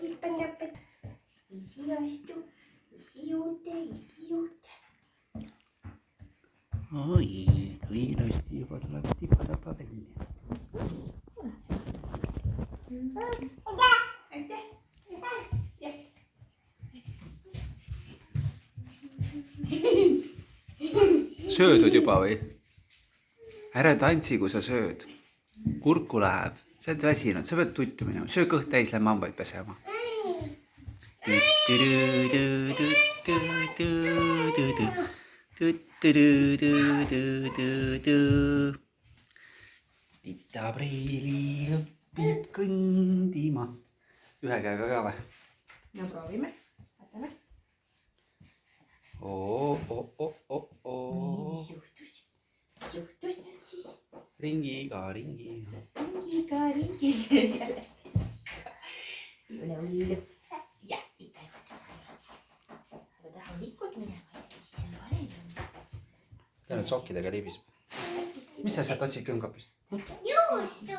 lipan. Isi astu. Isi juurde. Oi, kui ilusti juba tuleb tiba-taba välja. Aitäh. Söödud juba või? Ära tantsi, kui sa sööd. Kurku läheb. Sa oled väsinud, sa pead tuttu minema. Söö kõht täis, lähme hambaid pesema. Tita Preili õpib kõndima. Ühe käega ka või? No proovime. Vaatame. Mis juhtus nüüd siis? Ringiga. Ringiga. Hullu. Ja, ikka. Pead rahulikult minema, siis on parem. Täna sokkidega libiseb. Mis sa sealt otsid külmkapist? Juustu!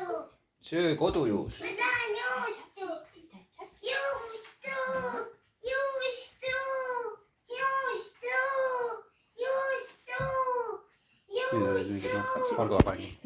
Söö kodujuus. Ma tahan juustu! Nüüd olid mingid nurkad, olgu vaba nii.